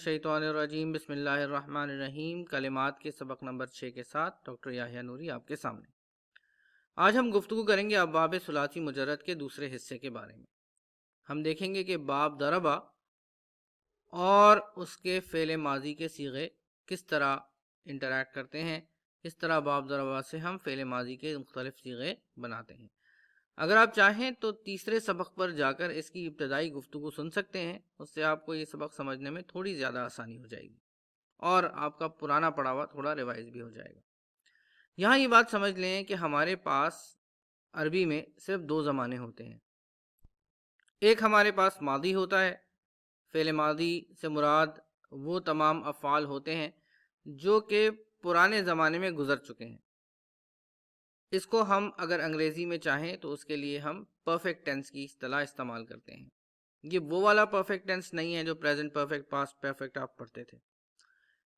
मिनश्शैतानिर्रजीम बिस्मिल्लाहिर्रहमानिर्रहीम। कलिमात के सबक नंबर 6 के साथ डॉक्टर याहिया नूरी आपके सामने। आज हम गुफ्तगू करेंगे अब्वाब सुलासी मुजर्रद के दूसरे हिस्से के बारे में। हम देखेंगे कि बाब दरबा और उसके फ़ेल माजी के सीगे किस तरह इंटरैक्ट करते हैं, किस तरह बाब दरबा से हम फ़ेल माजी के मुख्तलिफ सीगे बनाते हैं। अगर आप चाहें तो तीसरे सबक पर जाकर इसकी इब्तदाई गुफ्तगू सुन सकते हैं, उससे आपको ये सबक समझने में थोड़ी ज़्यादा आसानी हो जाएगी और आपका पुराना पढ़ा हुआ थोड़ा रिवाइज भी हो जाएगा। यहाँ ये बात समझ लें कि हमारे पास अरबी में सिर्फ दो ज़माने होते हैं। एक हमारे पास मादी होता है, फ़ेल मादी से मुराद वो तमाम अफ़आल होते हैं जो कि पुराने ज़माने में गुज़र चुके हैं। इसको हम अगर अंग्रेज़ी में चाहें तो उसके लिए हम परफेक्ट टेंस की इस्तिलाह इस्तेमाल करते हैं। ये वो वाला परफेक्ट टेंस नहीं है जो प्रेजेंट परफेक्ट, पास्ट परफेक्ट आप पढ़ते थे।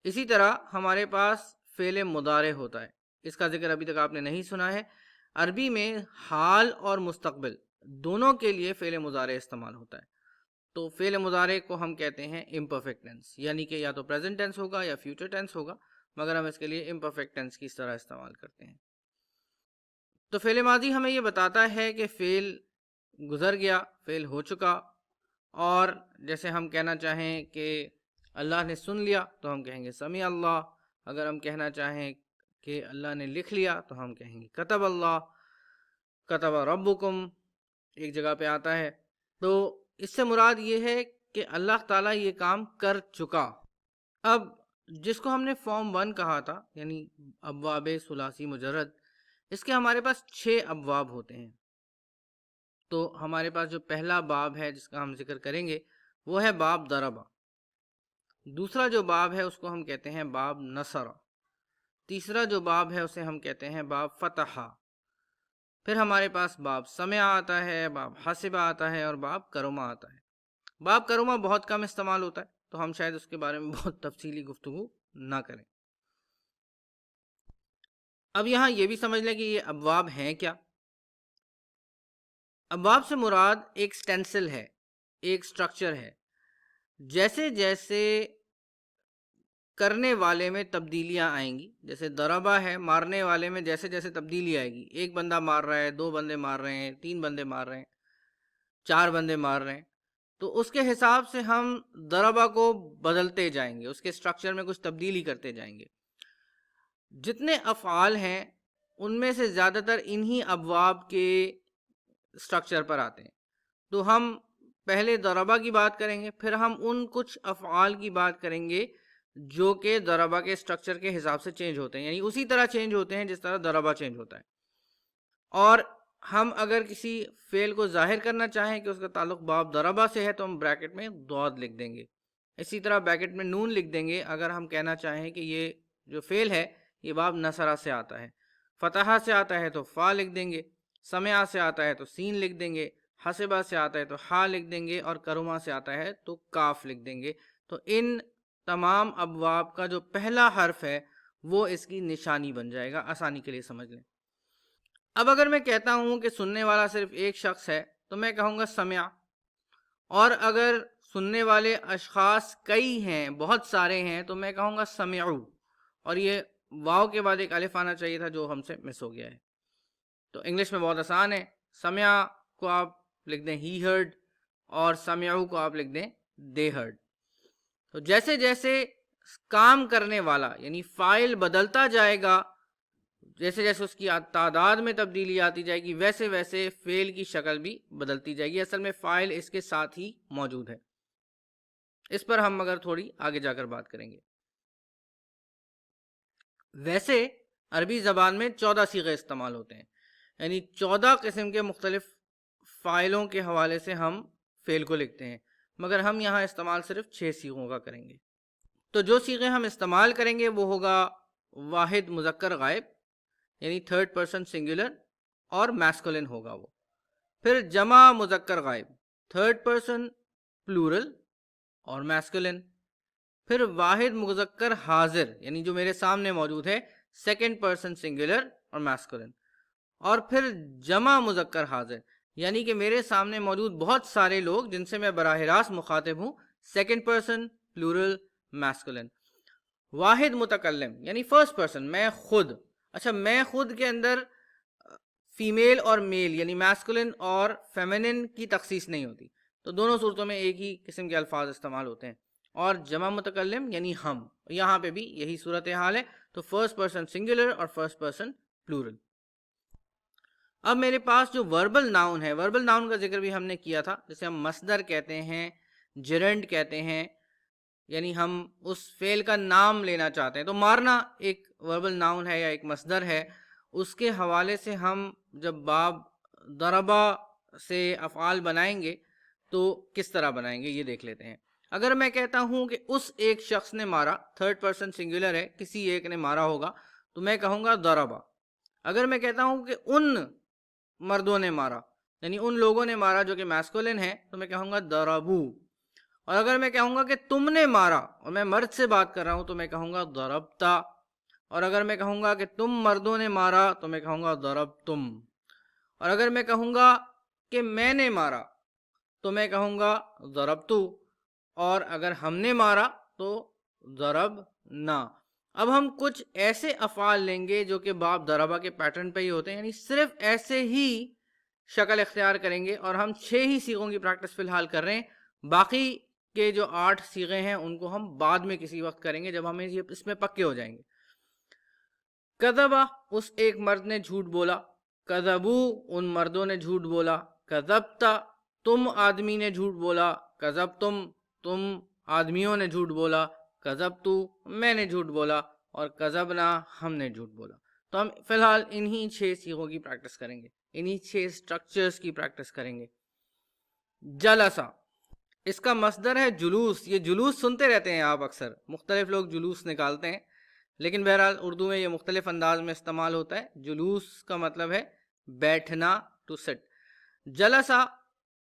इसी तरह हमारे पास फ़ेल मुदारे होता है, इसका जिक्र अभी तक आपने नहीं सुना है। अरबी में हाल और मुस्तकबिल दोनों के लिए फ़ेल मुदारे इस्तेमाल होता है। तो फ़ेल मुदारे को हम कहते हैं इम्परफेक्ट टेंस, यानी कि या तो प्रेजेंट टेंस होगा या फ्यूचर टेंस होगा, मगर हम इसके लिए इम्परफेक्ट टेंस की इस तरह इस्तेमाल करते हैं। तो फ़ेल मादी हमें ये बताता है कि फ़ेल गुज़र गया, फ़ेल हो चुका। और जैसे हम कहना चाहें कि अल्लाह ने सुन लिया तो हम कहेंगे समी अल्लाह। अगर हम कहना चाहें कि अल्लाह ने लिख लिया तो हम कहेंगे कतब अल्लाह, कतब रब्बुकुम एक जगह पे आता है। तो इससे मुराद ये है कि अल्लाह ताला ये काम कर चुका। अब जिसको हमने फॉर्म 1 कहा था, यानी अब्वाब सुलासी मुजर्रद, इसके हमारे पास 6 अब्वाब होते हैं। तो हमारे पास जो पहला बाब है जिसका हम जिक्र करेंगे वो है बाब दरबा। दूसरा जो बाब है उसको हम कहते हैं बाब नसरा। तीसरा जो बाब है उसे हम कहते हैं बाब फतहा। फिर हमारे पास बाब समया आता है, बाब हसिबा आता है और बाब करुमा आता है। बाब करुमा बहुत कम इस्तेमाल होता है, तो हम शायद उसके बारे में बहुत तफसीली गुफ्तगू ना करें। अब यहाँ ये भी समझ लें कि ये अब्वाब हैं क्या। अब्वाब से मुराद एक स्टेंसिल है, एक स्ट्रक्चर है। जैसे जैसे करने वाले में तब्दीलियां आएंगी, जैसे दरबा है, मारने वाले में जैसे जैसे तब्दीली आएगी, एक बंदा मार रहा है, 2 बंदे मार रहे हैं, 3 बंदे मार रहे हैं, 4 बंदे मार रहे हैं, तो उसके हिसाब से हम दरबा को बदलते जाएंगे, उसके स्ट्रक्चर में कुछ तब्दीली करते जाएंगे। जितने अफ़आल हैं उनमें से ज़्यादातर इन्हीं अब्वाब के स्ट्रक्चर पर आते हैं। तो हम पहले दरबा की बात करेंगे, फिर हम उन कुछ अफ़आल की बात करेंगे जो कि दरबा के स्ट्रक्चर के हिसाब से चेंज होते हैं, यानी उसी तरह चेंज होते हैं जिस तरह दरबा चेंज होता है। और हम अगर किसी फ़ेल को ज़ाहिर करना चाहें कि उसका ताल्लुक़ बाब दरबा से है तो हम ब्रैकेट में दौद लिख देंगे। इसी तरह ब्रैकेट में नून लिख देंगे अगर हम कहना चाहें कि ये जो फ़ेल है ये बाब नसरा से आता है। फ़तहा से आता है तो फ़ा लिख देंगे, समया से आता है तो सीन लिख देंगे, हसिबा से आता है तो हा लिख देंगे और करुमा से आता है तो काफ लिख देंगे। तो इन तमाम अब्वाब का जो पहला हर्फ है वो इसकी निशानी बन जाएगा। आसानी के लिए समझ लें। अब अगर मैं कहता हूँ कि सुनने वाला सिर्फ एक शख्स है तो मैं कहूँगा समया, और अगर सुनने वाले अशखास कई हैं, बहुत सारे हैं, तो मैं कहूँगा समिउ, और ये वाव के बाद एक अलिफ आना चाहिए था जो हमसे मिस हो गया है। तो इंग्लिश में बहुत आसान है, समया को आप लिख दें ही हर्ड और समिउ को आप लिख दें दे हर्ड। तो जैसे जैसे काम करने वाला यानी फ़ाइल बदलता जाएगा, जैसे जैसे उसकी तादाद में तब्दीली आती जाएगी, वैसे वैसे फ़ेल की शक्ल भी बदलती जाएगी। असल में फ़ाइल इसके साथ ही मौजूद है। इस पर हम मगर थोड़ी आगे जाकर बात करेंगे। वैसे अरबी ज़बान में 14 सीगे इस्तेमाल होते हैं, यानी 14 किस्म के मुख्तलिफ फ़ाइलों के हवाले से हम फ़ेल को लिखते हैं, मगर हम यहाँ इस्तेमाल सिर्फ 6 सीगों का करेंगे। तो जो सीगे हम इस्तेमाल करेंगे वो होगा वाहिद मुज़क्कर गायब, यानी थर्ड पर्सन सिंगुलर और मैस्कुलिन होगा वो। फिर जमा मुज़क्कर गायब, थर्ड पर्सन प्लूरल और मैस्कुलिन। फिर वाहिद मुज़क्कर हाजिर, यानी जो मेरे सामने मौजूद है, सेकंड पर्सन सिंगुलर और मैस्कुलिन। और फिर जमा मुज़क्कर हाजिर, यानी कि मेरे सामने मौजूद बहुत सारे लोग जिनसे मैं बराह रास्त मुखातिब हूँ, सेकंड पर्सन प्लूरल masculine. واحد متکلم یعنی فرسٹ پرسن میں خود. اچھا میں خود کے اندر فیمیل اور میل یعنی میسکولن اور فیمنن کی تخصیص نہیں ہوتی, تو دونوں صورتوں میں ایک ہی قسم کے الفاظ استعمال ہوتے ہیں. اور جمع متکلم یعنی ہم, یہاں پہ بھی یہی صورتحال ہے, تو فرسٹ پرسن سنگولر اور فرسٹ پرسن پلورل. اب میرے پاس جو وربل ناؤن ہے, وربل ناؤن کا ذکر بھی ہم نے کیا تھا, جسے ہم مصدر کہتے ہیں, جرنڈ کہتے ہیں, یعنی ہم اس فعل کا نام لینا چاہتے ہیں. تو مارنا ایک وربل ناؤن ہے یا ایک مصدر ہے. اس کے حوالے سے ہم جب باب ضربا سے افعال بنائیں گے تو کس طرح بنائیں گے یہ دیکھ لیتے ہیں. اگر میں کہتا ہوں کہ اس ایک شخص نے مارا, تھرڈ پرسن سنگولر ہے, کسی ایک نے مارا ہوگا, تو میں کہوں گا ضربا. اگر میں کہتا ہوں کہ ان مردوں نے مارا یعنی ان لوگوں نے مارا جو کہ میسکولن ہے, تو میں کہوں گا ضربو. اور اگر میں کہوں گا کہ تم نے مارا اور میں مرد سے بات کر رہا ہوں, تو میں کہوں گا ضربتا. اور اگر میں کہوں گا کہ تم مردوں نے مارا, تو میں کہوں گا ضربتم. اور اگر میں کہوں گا کہ میں نے مارا, تو میں کہوں گا ضربتو. اور اگر ہم نے مارا تو ضربنا. اب ہم کچھ ایسے افعال لیں گے جو کہ باب ضربا کے پیٹرن پہ ہی ہوتے ہیں, یعنی صرف ایسے ہی شکل اختیار کریں گے. اور ہم 6 ہی صیغوں کی پریکٹس فی الحال کر رہے ہیں, باقی کے جو 8 صیغے ہیں ان کو ہم بعد میں کسی وقت کریں گے جب ہمیں اس میں پکے ہو جائیں گے. کذبا اس ایک مرد نے جھوٹ بولا, کذبو ان مردوں نے جھوٹ بولا, کذبتا تم آدمی نے جھوٹ بولا, کذبتم تم آدمیوں نے جھوٹ بولا, کذبتو میں نے جھوٹ بولا, اور کذبنا ہم نے جھوٹ بولا. تو ہم فی الحال انہی 6 صیغوں کی پریکٹس کریں گے, انہی 6 سٹرکچرز کی پریکٹس کریں گے. جلسا اس کا مصدر ہے جلوس. یہ جلوس سنتے رہتے ہیں آپ اکثر, مختلف لوگ جلوس نکالتے ہیں, لیکن بہرحال اردو میں یہ مختلف انداز میں استعمال ہوتا ہے. جلوس کا مطلب ہے بیٹھنا, ٹو سٹ. جلسا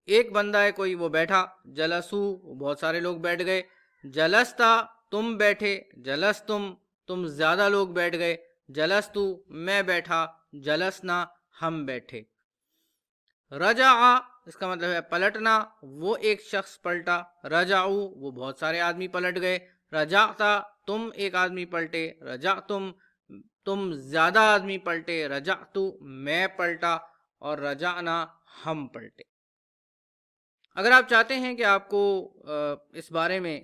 ایک بندہ ہے کوئی, وہ بیٹھا. جلسو بہت سارے لوگ بیٹھ گئے. جلستا تم بیٹھے. جلستم تم زیادہ لوگ بیٹھ گئے. جلستو میں بیٹھا. جلسنا ہم بیٹھے. رجع اس کا مطلب ہے پلٹنا, وہ ایک شخص پلٹا. رجعو وہ بہت سارے آدمی پلٹ گئے. رجعتا تم ایک آدمی پلٹے. رجعتم تم زیادہ آدمی پلٹے. رجعتو میں پلٹا. اور رجعنا ہم پلٹے. اگر آپ چاہتے ہیں کہ آپ کو اس بارے میں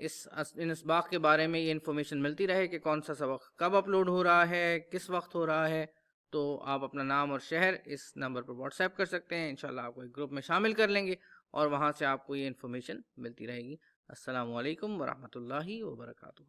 ان اسباق کے بارے میں یہ انفارمیشن ملتی رہے کہ کون سا سبق کب اپلوڈ ہو رہا ہے, کس وقت ہو رہا ہے, تو آپ اپنا نام اور شہر اس نمبر پر واٹس ایپ کر سکتے ہیں. انشاءاللہ آپ کو ایک گروپ میں شامل کر لیں گے اور وہاں سے آپ کو یہ انفارمیشن ملتی رہے گی. السلام علیکم ورحمۃ اللہ وبرکاتہ.